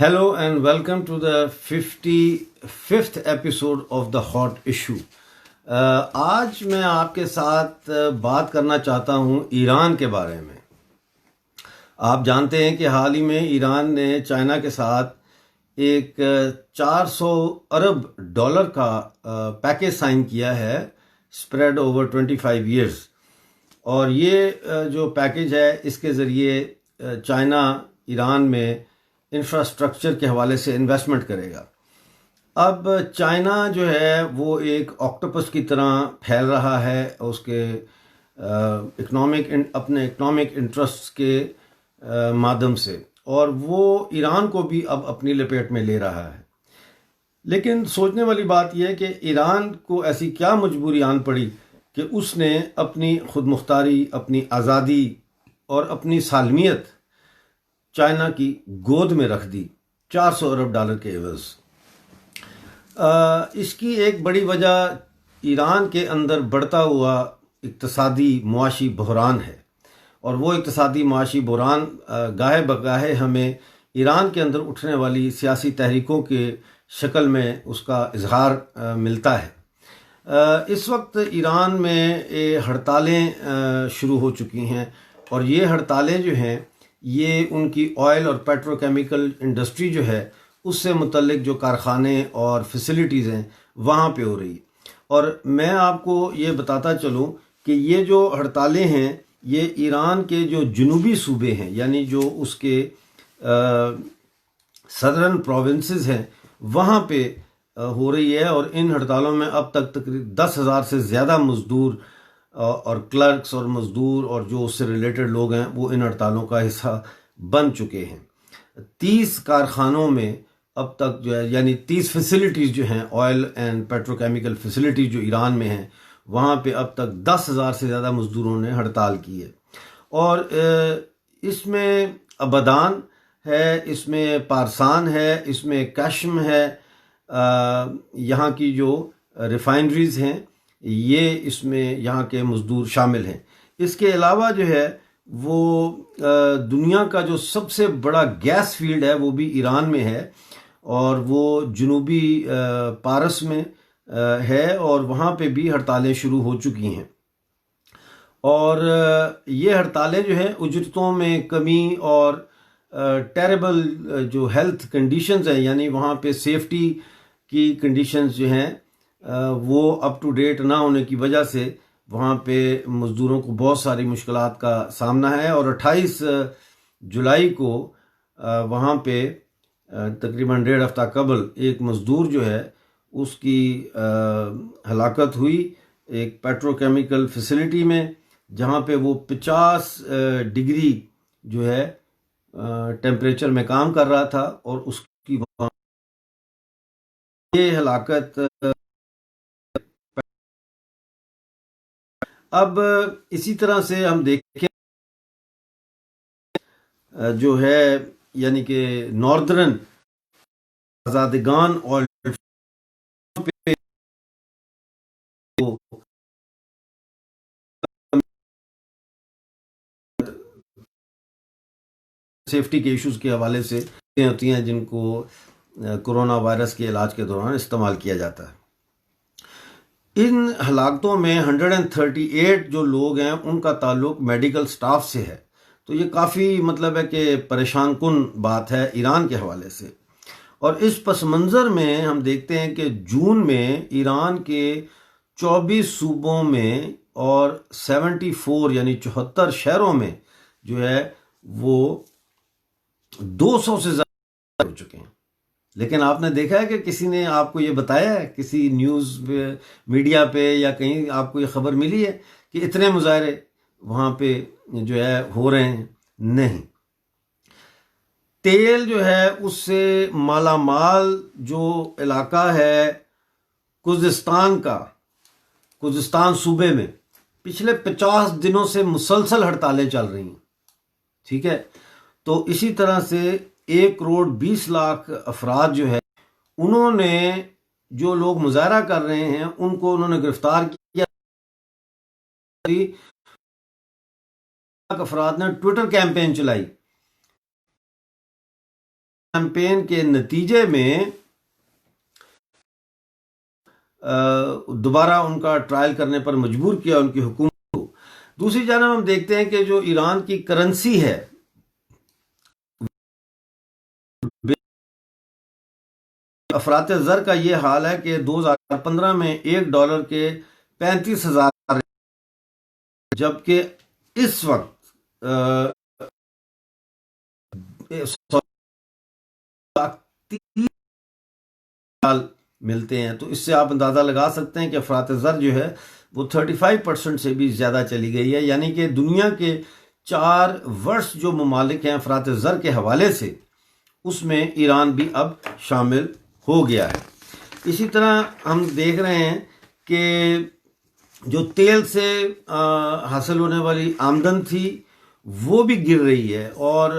Hello and welcome to the 55th episode of The Hot Issue. आज मैं आपके साथ बात करना चाहता हूं ईरान के बारे में। आप जानते हैं कि हाल ही में ईरान ने चाइना के साथ एक 400 अरब डॉलर का पैकेज साइन किया है, स्प्रेड ओवर 25 ईयर्स। और ये जो पैकेज है, इसके ज़रिए चाइना ईरान में इंफ्रास्ट्रक्चर के हवाले से इन्वेस्टमेंट करेगा। अब चाइना जो है वो एक ऑक्टोपस की तरह फैल रहा है उसके अपने इकोनॉमिक इंटरेस्ट के माध्यम से, और वो ईरान को भी अब अपनी लपेट में ले रहा है। लेकिन सोचने वाली बात यह है कि ईरान को ऐसी क्या मजबूरी आन पड़ी कि उसने अपनी खुद मुख्तारी, अपनी आज़ादी और अपनी सालमियत चाइना की गोद में रख दी 400 अरब डॉलर के एवज। इसकी एक बड़ी वजह ईरान के अंदर बढ़ता हुआ इक्तसादी मुआशी बहरान है, और वो इक्तसादी मुआशी बहरान गाहे बगाहे हमें ईरान के अंदर उठने वाली सियासी तहरीकों के शक्ल में उसका इजहार मिलता है। इस वक्त ईरान में हड़तालें शुरू हो चुकी हैं, और ये हड़तालें जो हैं ये उनकी ऑयल और पेट्रोकेमिकल इंडस्ट्री जो है उससे मुतल्लिक जो कारखाने और फैसिलिटीज़ हैं वहाँ पे हो रही। और मैं आपको ये बताता चलूँ कि ये जो हड़तालें हैं ये ईरान के जो जुनूबी सूबे हैं, यानी जो उसके सदर्न प्रोविंसेस हैं, वहाँ पे हो रही है। और इन हड़तालों में अब तक तकरीबन 10,000 से ज़्यादा मजदूर और क्लर्क्स और मजदूर और जो उससे रिलेटेड लोग हैं वो इन हड़तालों का हिस्सा बन चुके हैं। 30 कारखानों में अब तक जो है, यानी 30 फैसिलिटीज़ जो हैं ऑयल एंड पेट्रोकेमिकल फैसिलिटीज़ जो ईरान में हैं, वहाँ पे अब तक 10,000 से ज़्यादा मजदूरों ने हड़ताल की है। और इसमें अबदान है, इसमें पारसान है, इसमें कश्म है, यहाँ की जो रिफाइनरीज़ हैं ये इसमें यहाँ के मजदूर शामिल हैं। इसके अलावा जो है वो दुनिया का जो सबसे बड़ा गैस फील्ड है वो भी ईरान में है, और वो जुनूबी पारस में है, और वहाँ पे भी हड़तालें शुरू हो चुकी हैं। और ये हड़तालें जो हैं उजरतों में कमी और टेरेबल जो हेल्थ कंडीशंस हैं, यानी वहाँ पे सेफ्टी की कंडीशंस जो हैं वो अप टू डेट ना होने की वजह से वहाँ पे मज़दूरों को बहुत सारी मुश्किलात का सामना है। और 28 जुलाई को वहाँ पे तकरीबन 1.5 हफ्ता कबल एक मज़दूर जो है उसकी हलाकत हुई एक पेट्रोकेमिकल फैसिलिटी में, जहाँ पे वो 50 डिग्री जो है टेम्परेचर में काम कर रहा था, और उसकी ये हलाकत। अब इसी तरह से हम देखें जो है, यानी कि नॉर्दर्न आज़ादगान और सेफ्टी के इश्यूज के हवाले से होती हैं जिनको कोरोना वायरस के इलाज के दौरान इस्तेमाल किया जाता है। इन हलाकतों में 138 जो लोग हैं उनका ताल्लुक मेडिकल स्टाफ से है। तो ये काफ़ी मतलब है कि परेशान कुन बात है ईरान के हवाले से। और इस पस मंज़र में हम देखते हैं कि जून में ईरान के 24 सूबों में और 74 यानी 74 शहरों में जो है वो 200 से ज़्यादा हो चुके हैं। लेकिन आपने देखा है कि किसी ने आपको ये बताया है, किसी न्यूज़ मीडिया पे या कहीं आपको ये खबर मिली है कि इतने मुजाहरे वहाँ पे जो है हो रहे हैं? नहीं। तेल जो है उससे मालामाल जो इलाका है कुर्दिस्तान का, कुर्दिस्तान सूबे में पिछले 50 दिनों से मुसलसल हड़तालें चल रही हैं। ठीक है, तो इसी तरह से 1 करोड़ 20 लाख अफराद जो है उन्होंने, जो लोग मुजाहरा कर रहे हैं उनको उन्होंने गिरफ्तार किया। अफराद ने ट्विटर कैंपेन चलाई कैंपेन के नतीजे में दोबारा उनका ट्रायल करने पर मजबूर किया उनकी हुकूमत को। दूसरी जानब हम देखते हैं कि जो ईरान की करेंसी है, अफरात ज़र का ये हाल है कि 2015 में $1 के 35,000, जबकि इस वक्त मिलते हैं। तो इससे आप अंदाज़ा लगा सकते हैं कि अफरात ज़र जो है वो 35% से भी ज़्यादा चली गई है। यानी कि दुनिया के 4 वर्ष जो ममालिक हैं अफरात ज़र के हवाले से, उसमें ईरान भी अब शामिल हो गया है। इसी तरह हम देख रहे हैं कि जो तेल से हासिल होने वाली आमदन थी वो भी गिर रही है, और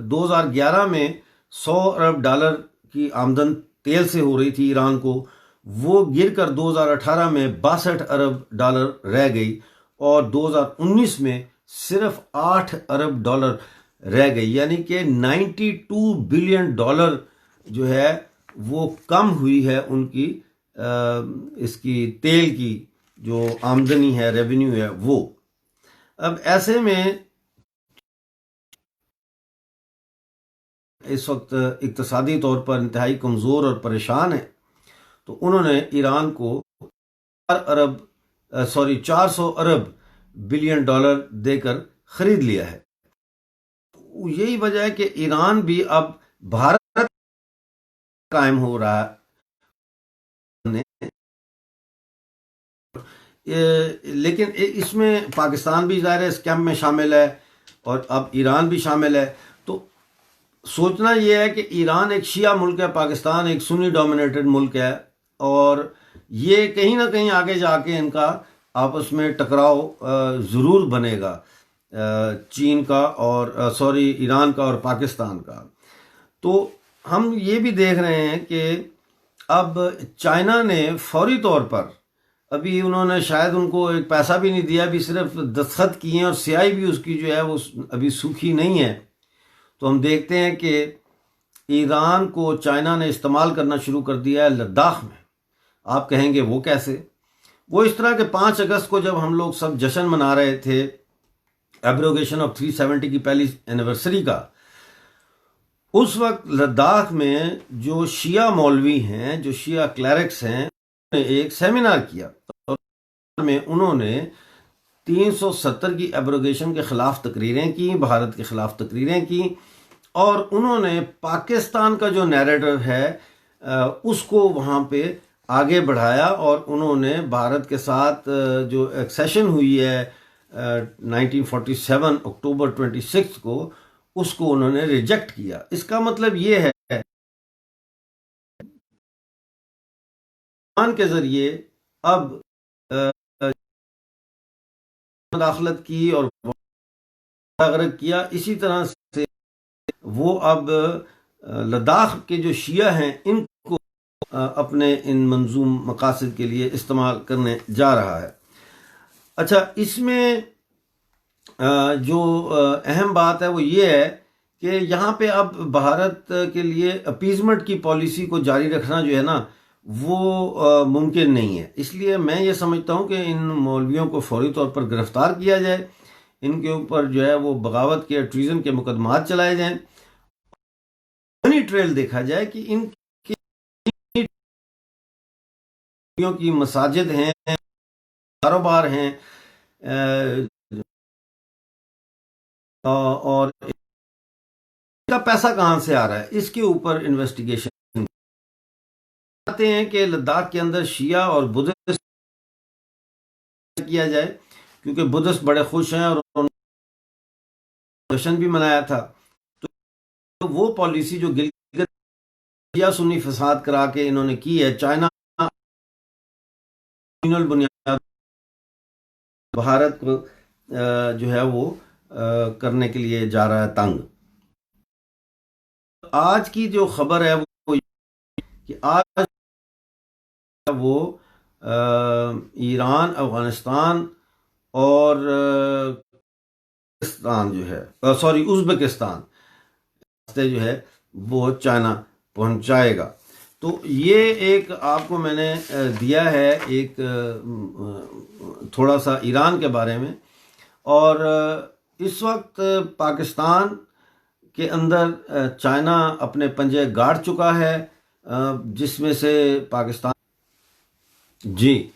2011 में $100 अरब की आमदन तेल से हो रही थी ईरान को, वो गिरकर 2018 में $62 अरब रह गई, और 2019 में सिर्फ $8 अरब रह गई। यानी कि $92 बिलियन जो है वो कम हुई है उनकी इसकी तेल की जो आमदनी है, रेवेन्यू है वो। अब ऐसे में इस वक्त इक्तसादी तौर पर इंतहाई कमज़ोर और परेशान है, तो उन्होंने ईरान को 400 अरब बिलियन डॉलर देकर खरीद लिया है। यही वजह है कि ईरान भी अब भारत कायम हो रहा है, लेकिन इसमें पाकिस्तान भी ज़ाहिर है इस कैंप में शामिल है, और अब ईरान भी शामिल है। तो सोचना यह है कि ईरान एक शिया मुल्क है, पाकिस्तान एक सुन्नी डोमिनेटेड मुल्क है, और ये कहीं ना कहीं आगे जाके इनका आपस में टकराव ज़रूर बनेगा, चीन का और ईरान का और पाकिस्तान का। तो हम ये भी देख रहे हैं कि अब चाइना ने फौरी तौर पर, अभी उन्होंने शायद उनको एक पैसा भी नहीं दिया, अभी सिर्फ दस्तखत किए हैं, और स्याही भी उसकी जो है वो अभी सूखी नहीं है। तो हम देखते हैं कि ईरान को चाइना ने इस्तेमाल करना शुरू कर दिया है लद्दाख में। आप कहेंगे वो कैसे? वो इस तरह के 5 अगस्त को जब हम लोग सब जश्न मना रहे थे एब्रोगेशन ऑफ 370 की पहली एनिवर्सरी का, उस वक्त लद्दाख में जो शिया मौलवी हैं, जो शिया क्लैरिक्स हैं, उन्होंने एक सेमिनार किया, और में उन्होंने 370 की एब्रोगेशन के खिलाफ तकरीरें की, भारत के खिलाफ तकरीरें की, और उन्होंने पाकिस्तान का जो नैरेटिव है उसको वहाँ पे आगे बढ़ाया, और उन्होंने भारत के साथ जो एक्सेशन हुई है 1947 अक्टूबर 26 को, उसको उन्होंने रिजेक्ट किया। इसका मतलब ये है ईरान के जरिए अब मुदाखलत की और किया, इसी तरह से वो अब लद्दाख के जो शिया हैं इनको अपने इन मंजूम मकासद के लिए इस्तेमाल करने जा रहा है। अच्छा, इसमें जो अहम बात है वो ये है कि यहाँ पे अब भारत के लिए अपीजमेंट की पॉलिसी को जारी रखना जो है ना वो मुमकिन नहीं है। इसलिए मैं ये समझता हूँ कि इन मौलवियों को फौरी तौर पर गिरफ्तार किया जाए, इनके ऊपर जो है वो बगावत के, ट्रीजन के मुकदमात चलाए जाएं, मनी ट्रेल देखा जाए कि इनकी की मसाजिद हैं, कारोबार हैं, और इसका पैसा कहाँ से आ रहा है, इसके ऊपर इन्वेस्टिगेशन आते हैं कि लद्दाख के अंदर शिया और बुद्धिस्ट किया जाए, क्योंकि बुद्धिस्ट बड़े खुश हैं और उन्होंने जश्न भी मनाया था। तो वो पॉलिसी जो गिलगित शिया सुन्नी फसाद करा के इन्होंने की है, चाइना बुनियाद भारत को जो है वो करने के लिए जा रहा है तंग। आज की जो खबर है वो कि आज वो ईरान, अफगानिस्तान और पाकिस्तान जो है उज़्बेकिस्तान से जो है वो चाइना पहुंचाएगा। तो ये एक आपको मैंने दिया है एक थोड़ा सा ईरान के बारे में। और इस वक्त पाकिस्तान के अंदर चाइना अपने पंजे गाड़ चुका है, जिसमें से पाकिस्तान जी।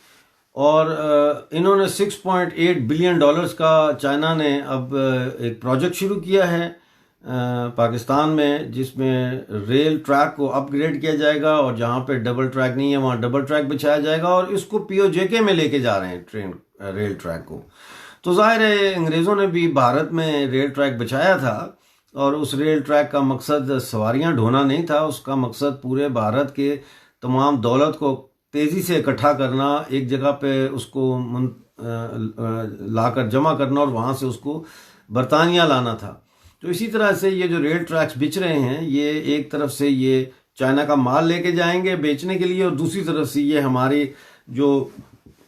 और इन्होंने 6.8 बिलियन डॉलर्स का चाइना ने अब एक प्रोजेक्ट शुरू किया है पाकिस्तान में, जिसमें रेल ट्रैक को अपग्रेड किया जाएगा और जहां पे डबल ट्रैक नहीं है वहां डबल ट्रैक बिछाया जाएगा और इसको पीओजेके में लेके जा रहे हैं रेल ट्रैक को। तो जाहिर है अंग्रेज़ों ने भी भारत में रेल ट्रैक बिछाया था और उस रेल ट्रैक का मकसद सवारियां ढोना नहीं था, उसका मकसद पूरे भारत के तमाम दौलत को तेज़ी से इकट्ठा करना, एक जगह पे उसको लाकर जमा करना और वहाँ से उसको बरतानिया लाना था। तो इसी तरह से ये जो रेल ट्रैक्स बिछ रहे हैं, ये एक तरफ से ये चाइना का माल लेके जाएंगे बेचने के लिए और दूसरी तरफ से ये हमारी जो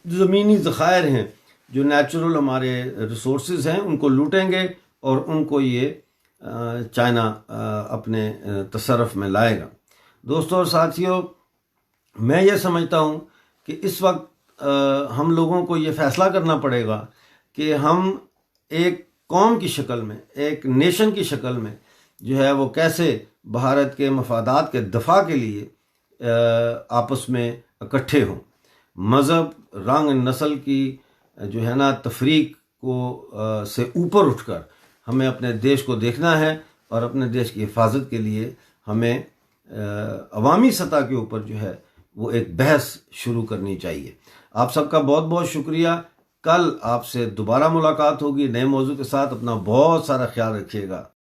ज़मीनी ज़खायर हैं, जो नेचुरल हमारे रिसोर्सेज हैं, उनको लूटेंगे और उनको ये चाइना अपने तसरफ में लाएगा। दोस्तों और साथियों, मैं ये समझता हूँ कि इस वक्त हम लोगों को ये फैसला करना पड़ेगा कि हम एक कौम की शक्ल में, एक नेशन की शक्ल में जो है वो कैसे भारत के मफादात के दफा के लिए आपस में इकट्ठे हों। मज़हब, रंग, नस्ल की जो है ना तफरीक को से ऊपर उठकर हमें अपने देश को देखना है और अपने देश की हिफाजत के लिए हमें अवामी सतह के ऊपर जो है वो एक बहस शुरू करनी चाहिए। आप सबका बहुत बहुत शुक्रिया। कल आपसे दोबारा मुलाकात होगी नए मौजू के साथ। अपना बहुत सारा ख्याल रखिएगा।